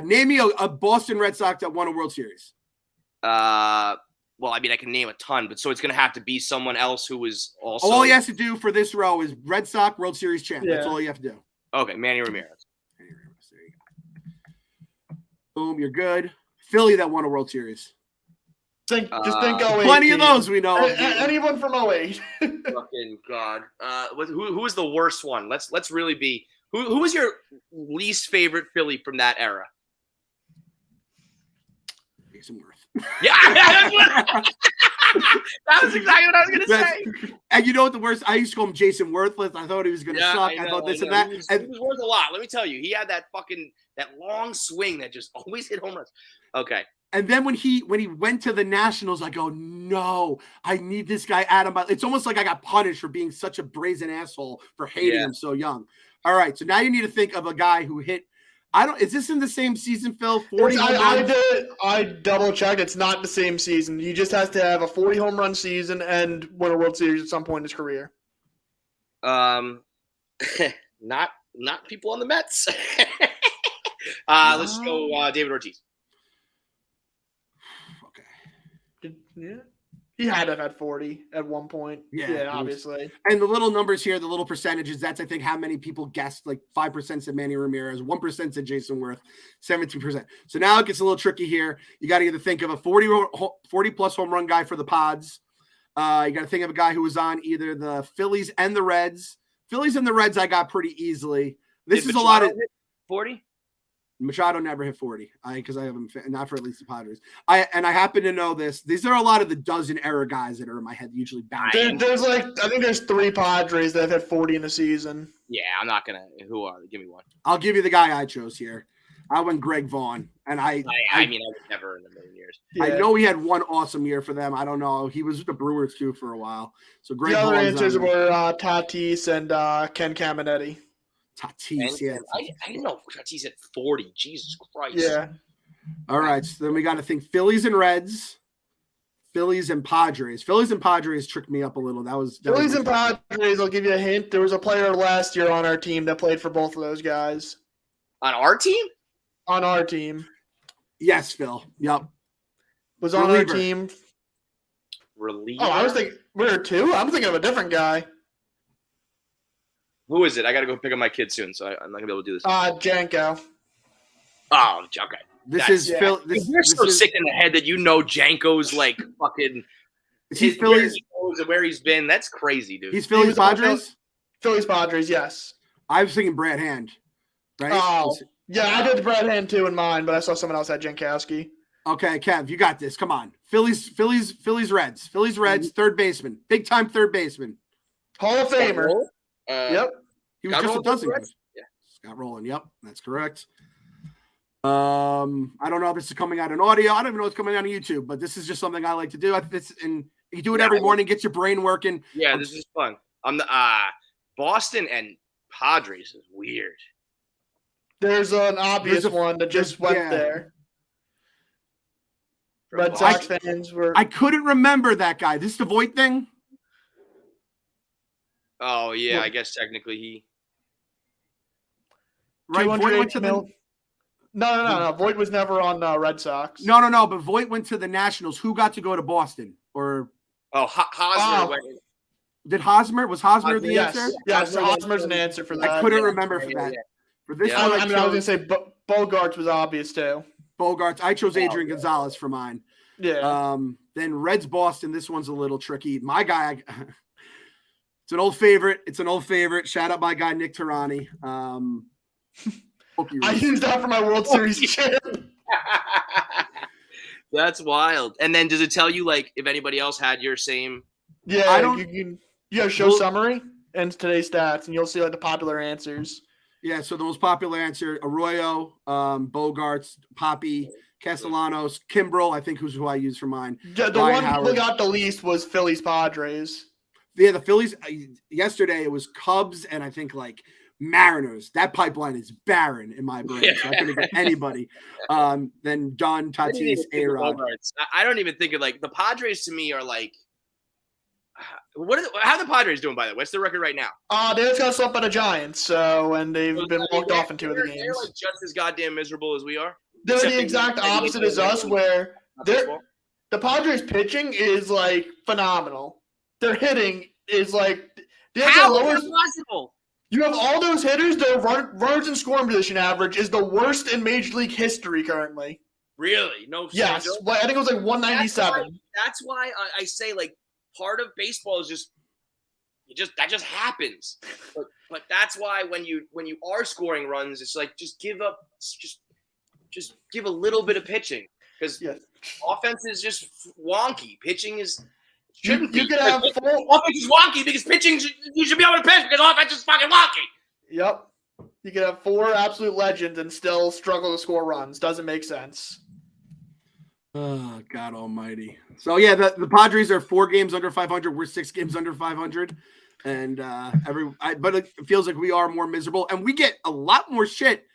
[SPEAKER 1] Name me a Boston Red Sox that won a World Series.
[SPEAKER 2] Well, I mean, I can name a ton, but so it's going to have to be someone else who was also.
[SPEAKER 1] All he has to do for this row is Red Sox World Series champ. Yeah. That's all you have to do.
[SPEAKER 2] Okay, Manny Ramirez.
[SPEAKER 1] There you go. Boom, you're good. Philly that won a World Series.
[SPEAKER 3] Just think 08.
[SPEAKER 1] Plenty of those we know.
[SPEAKER 3] Anyone from 08.
[SPEAKER 2] Fucking God. Who was the worst one? Let's really be. Who was your least favorite Philly from that era?
[SPEAKER 1] Jason Worth.
[SPEAKER 2] Yeah, that was exactly what I was going to say.
[SPEAKER 1] And you know what the worst? I used to call him Jason Worthless. I thought he was going to suck. I thought this and that.
[SPEAKER 2] He was worth a lot. Let me tell you, he had that long swing that just always hit home runs. Okay.
[SPEAKER 1] And then when he went to the Nationals, I go, no, I need this guy, Adam. It's almost like I got punished for being such a brazen asshole for hating him so young. All right, so now you need to think of a guy who hit. Is this in the same season, Phil? 40
[SPEAKER 3] I double checked. It's not the same season. He just has to have a 40 home run season and win a World Series at some point in his career.
[SPEAKER 2] Not not people on the Mets. Let's go David Ortiz.
[SPEAKER 1] Okay.
[SPEAKER 3] Yeah. He had to have had 40 at one point. Yeah, obviously.
[SPEAKER 1] And the little numbers here, the little percentages, that's, I think, how many people guessed. Like 5% said Manny Ramirez, 1% said Jason Worth, 17%. So now it gets a little tricky here. You got to either think of a 40-plus home run guy for the Pods. You got to think of a guy who was on either the Phillies and the Reds. Phillies and the Reds I got pretty easily. This is a lot of
[SPEAKER 2] 40.
[SPEAKER 1] Machado never hit 40 because I have him not for at least the Padres. I happen to know this. These are a lot of the dozen era guys that are in my head usually bounce.
[SPEAKER 3] There's I think there's 3 Padres that have had 40 in a season.
[SPEAKER 2] Yeah, I'm not gonna. Who are they? Give me one.
[SPEAKER 1] I'll give you the guy I chose here. I went Greg Vaughn, and I
[SPEAKER 2] mean I would never in a million years.
[SPEAKER 1] Yeah. I know he had one awesome year for them. I don't know. He was with the Brewers too for a while. So Greg.
[SPEAKER 3] The other answers were Tatis and Ken Caminetti.
[SPEAKER 1] Tatis, yeah.
[SPEAKER 2] I didn't know Tatis at 40. Jesus Christ.
[SPEAKER 3] Yeah.
[SPEAKER 1] All right. So then we got to think Phillies and Reds, Phillies and Padres. Phillies and Padres tricked me up a little.
[SPEAKER 3] Phillies and Padres, I'll give you a hint. There was a player last year on our team that played for both of those guys.
[SPEAKER 2] On our team?
[SPEAKER 3] On our team.
[SPEAKER 1] Yes, Phil. Yep.
[SPEAKER 3] Was on our team.
[SPEAKER 2] Reliever.
[SPEAKER 3] Oh, I was thinking we were 2. I'm thinking of a different guy.
[SPEAKER 2] Who is it? I got to go pick up my kid soon, so I'm not going to be able to do this.
[SPEAKER 3] Janko.
[SPEAKER 2] Oh, okay.
[SPEAKER 1] This is Phil.
[SPEAKER 2] You're so sick in the head that you know Janko's like fucking.
[SPEAKER 1] He's Phillies.
[SPEAKER 2] Where he's been. That's crazy, dude.
[SPEAKER 1] He's Phillies Padres?
[SPEAKER 3] Phillies Padres, yes.
[SPEAKER 1] I was thinking Brad Hand, right?
[SPEAKER 3] Oh, yeah, I did Brad Hand too in mine, but I saw someone else had Jankowski.
[SPEAKER 1] Okay, Kev, you got this. Come on. Phillies, Reds, third baseman. Big time third baseman.
[SPEAKER 3] Hall of Famer. Yep.
[SPEAKER 1] He was just a dozen. Yeah. Scott Rowland. Yep. That's correct. I don't know if this is coming out in audio. I don't even know if it's coming out on YouTube, but this is just something I like to do. And you do it every morning, gets your brain working.
[SPEAKER 2] Yeah, this is fun. I'm the Boston and Padres is weird.
[SPEAKER 3] There's an obvious one that just went there. Red Sox fans were.
[SPEAKER 1] I couldn't remember that guy. This is the Voit thing?
[SPEAKER 2] Oh, yeah, I guess technically he.
[SPEAKER 1] Right, Voit went to the.
[SPEAKER 3] No. Voit was never on Red Sox.
[SPEAKER 1] No. But Voit went to the Nationals. Who got to go to Boston? Or
[SPEAKER 2] Hosmer went.
[SPEAKER 1] Did Hosmer? Was Hosmer the answer?
[SPEAKER 3] Yes, Hosmer's an answer for that.
[SPEAKER 1] I couldn't remember for that.
[SPEAKER 3] Yeah.
[SPEAKER 1] For this one,
[SPEAKER 3] I was going to say Bogarts was obvious too.
[SPEAKER 1] Bogarts. I chose Adrian Gonzalez for mine.
[SPEAKER 3] Yeah.
[SPEAKER 1] Then Reds Boston. This one's a little tricky. My guy. It's an old favorite. Shout out my guy Nick Tirani.
[SPEAKER 3] I used that for my World Series chip.
[SPEAKER 2] That's wild. And then does it tell you like if anybody else had your same?
[SPEAKER 3] Yeah, I don't. You have show summary and today's stats, and you'll see like the popular answers.
[SPEAKER 1] Yeah, so the most popular answer: Arroyo, Bogarts, Poppy, Castellanos, Kimbrel. I think who I used for mine.
[SPEAKER 3] Yeah, the one who got the least was Phillies Padres.
[SPEAKER 1] Yeah, the Phillies. Yesterday it was Cubs and I think like Mariners. That pipeline is barren in my brain. So I couldn't get anybody. Then Dunn, Tatis, A-Rod.
[SPEAKER 2] I don't even think of like the Padres to me are like. How are the Padres doing, by the way? What's the record right now?
[SPEAKER 3] They just got swept by the Giants, and they've been walked off in 2 of the games.
[SPEAKER 2] They're like just as goddamn miserable as we are.
[SPEAKER 3] They're the exact opposite as us, where the Padres pitching is like phenomenal. Their hitting is like
[SPEAKER 2] how is it possible?
[SPEAKER 3] You have all those hitters. Their runners in scoring position average is the worst in Major League history currently.
[SPEAKER 2] Really? No.
[SPEAKER 3] Yes, I think it was like 197.
[SPEAKER 2] That's why I say like. Part of baseball is that just happens, but that's why when you are scoring runs, it's like just give up, just give a little bit of pitching because offense is just wonky. Pitching is
[SPEAKER 3] you could have
[SPEAKER 2] offense is wonky because pitching you should be able to pitch because offense is fucking wonky.
[SPEAKER 3] Yep, you could have 4 absolute legends and still struggle to score runs. Doesn't make sense.
[SPEAKER 1] Oh, God almighty. So, yeah, the Padres are 4 games under 500. We're 6 games under 500. And but it feels like we are more miserable. And we get a lot more shit.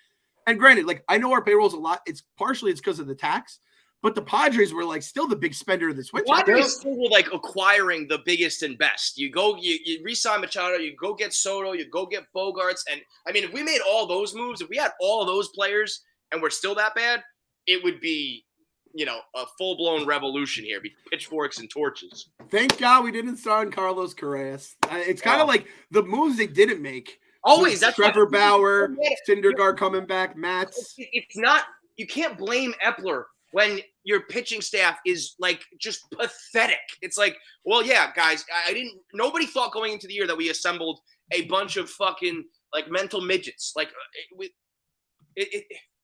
[SPEAKER 1] And granted, like, I know our payroll is a lot. It's partially because of the tax. but the Padres were like still the big spender of this winter.
[SPEAKER 2] Padres still were like acquiring the biggest and best. You re-sign Machado, you go get Soto, you go get Bogarts, and I mean, if we made all those moves, if we had all those players, and we're still that bad, it would be, a full-blown revolution here. It'd be pitchforks and torches.
[SPEAKER 1] Thank God we didn't sign Carlos Correa. It's kind of like the moves they didn't make.
[SPEAKER 2] Always. That's
[SPEAKER 1] Trevor Bauer, Syndergaard coming back, Matz.
[SPEAKER 2] It's not – you can't blame Epler when your pitching staff is, like, just pathetic. It's like, well, yeah, guys, nobody thought going into the year that we assembled a bunch of fucking, like, mental midgets. Like,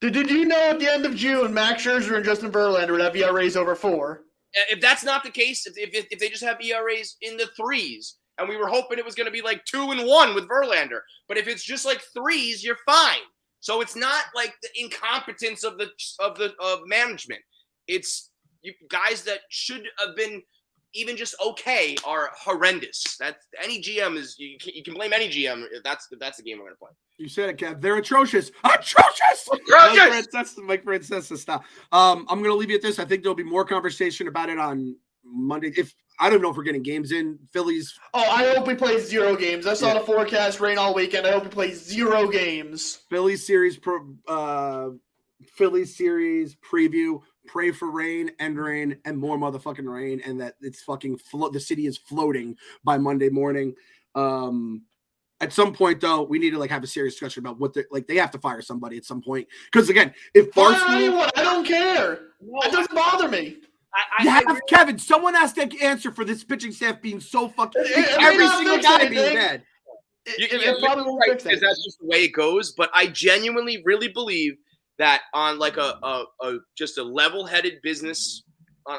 [SPEAKER 3] Did you know at the end of June, Max Scherzer and Justin Verlander would have ERAs over 4?
[SPEAKER 2] If that's not the case, if they just have ERAs in the 3s, and we were hoping it was going to be like 2-1 with Verlander, but if it's just like 3s, you're fine. So it's not like the incompetence of management. It's guys that should have been even just okay are horrendous. That's any GM is. You can blame any GM if that's the game we're going to play.
[SPEAKER 1] You said it, Kev. They're atrocious. Atrocious! Mike Francesa, stop. I'm going to leave you at this. I think there'll be more conversation about it on Monday. I don't know if we're getting games in. Phillies.
[SPEAKER 3] Oh, I hope we play 0 games. I saw the forecast rain all weekend. I hope we play 0 games.
[SPEAKER 1] Phillies series preview. Pray for rain, and more motherfucking rain, and that it's fucking the city is floating by Monday morning. At some point, though, we need to have a serious discussion about what they have to fire somebody at some point. Because again, if Barstool,
[SPEAKER 3] I don't care. It doesn't bother me.
[SPEAKER 1] Kevin. Someone has to answer for this pitching staff being so fucking every single guy being bad.
[SPEAKER 2] It probably won't fix it. That's just the way it goes. But I genuinely, really believe that on like just a level-headed business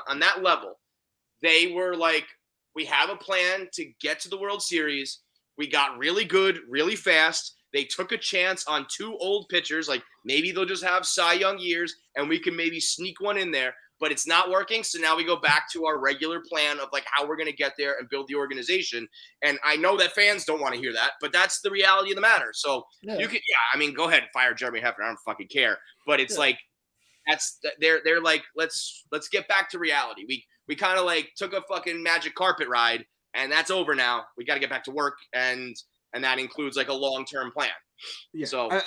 [SPEAKER 2] on that level, they were like, we have a plan to get to the World Series. We got really good, really fast. They took a chance on 2 old pitchers. Like maybe they'll just have Cy Young years and we can maybe sneak one in there, but it's not working. So now we go back to our regular plan of like how we're going to get there and build the organization. And I know that fans don't want to hear that, but that's the reality of the matter. So you can, go ahead and fire Jeremy Hefner. I don't fucking care. But it's like, they're like, let's get back to reality. We kind of like took a fucking magic carpet ride. And that's over now. We got to get back to work, and that includes like a long-term plan. Yeah. So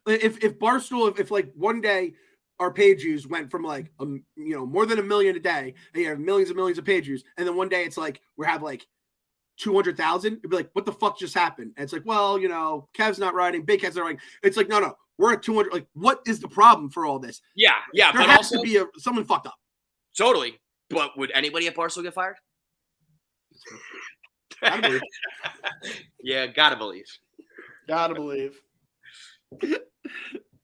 [SPEAKER 1] if Barstool, if like one day our page views went from like more than 1 million a day, and you have millions and millions of page views, and then one day it's like we have like 200,000, it'd be like, what the fuck just happened? And it's like, well, Kev's not writing, Big Kev's not writing. It's like, no, we're at 200. Like, what is the problem for all this?
[SPEAKER 2] Yeah.
[SPEAKER 1] There has to be someone fucked up.
[SPEAKER 2] Totally. But would anybody at Barstool get fired?
[SPEAKER 1] Gotta believe.
[SPEAKER 2] Yeah, gotta believe.
[SPEAKER 3] Gotta believe.